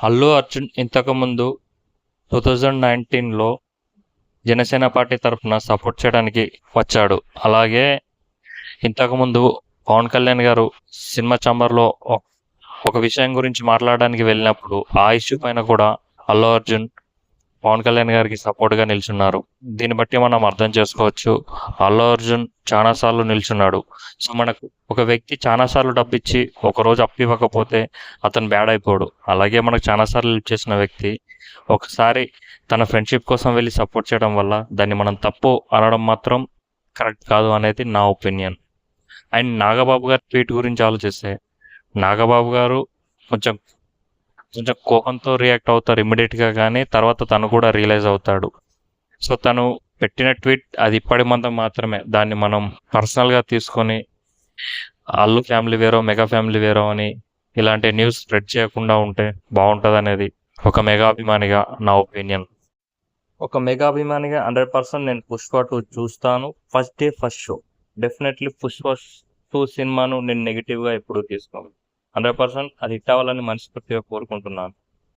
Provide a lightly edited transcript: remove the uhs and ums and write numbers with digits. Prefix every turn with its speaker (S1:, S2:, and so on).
S1: అల్లు అర్జున్ ఇంతకుముందు 2019లో జనసేన పార్టీ తరఫున సపోర్ట్ చేయడానికి వచ్చాడు. అలాగే ఇంతకుముందు పవన్ కళ్యాణ్ గారు సినిమా ఛాంబర్లో ఒక విషయం గురించి మాట్లాడడానికి వెళ్ళినప్పుడు ఆ ఇష్యూ పైన కూడా అల్లు అర్జున్ పవన్ కళ్యాణ్ గారికి సపోర్ట్గా నిల్చున్నారు. దీన్ని బట్టి మనం అర్థం చేసుకోవచ్చు, అల్లు అర్జున్ చాలాసార్లు నిల్చున్నాడు. సో మనకు ఒక వ్యక్తి చాలాసార్లు డబ్బిచ్చి ఒకరోజు అప్పు ఇవ్వకపోతే అతను బ్యాడ్ అయిపోడు. అలాగే మనకు చాలాసార్లు హెల్ప్ చేసిన వ్యక్తి ఒకసారి తన ఫ్రెండ్షిప్ కోసం వెళ్ళి సపోర్ట్ చేయడం వల్ల దాన్ని మనం తప్పు అనడం మాత్రం కరెక్ట్ కాదు అనేది నా ఒపీనియన్. అండ్ నాగబాబు గారి ట్వీట్ గురించి ఆలోచిస్తే, నాగబాబు గారు కొంచెం కొంచెం కోపంతో రియాక్ట్ అవుతారు ఇమ్మీడియట్గా, కానీ తర్వాత తను కూడా రియలైజ్ అవుతాడు. సో తను పెట్టిన ట్వీట్ అది ఇప్పటి మందం మాత్రమే. దాన్ని మనం పర్సనల్గా తీసుకొని అల్లు ఫ్యామిలీ వేరో మెగా ఫ్యామిలీ వేరో అని ఇలాంటి న్యూస్ స్ప్రెడ్ చేయకుండా ఉంటే బాగుంటుంది అనేది ఒక మెగా అభిమానిగా నా ఒపీనియన్. ఒక మెగా అభిమానిగా 100% నేను పుష్ప 2 చూస్తాను. First day first show. Definitely Pushpa 2 సినిమాను నేను నెగిటివ్గా ఎప్పుడూ తీసుకోను. 100% అది హిట్ అవ్వాలని మనస్ఫూర్తిగా కోరుకుంటున్నాను.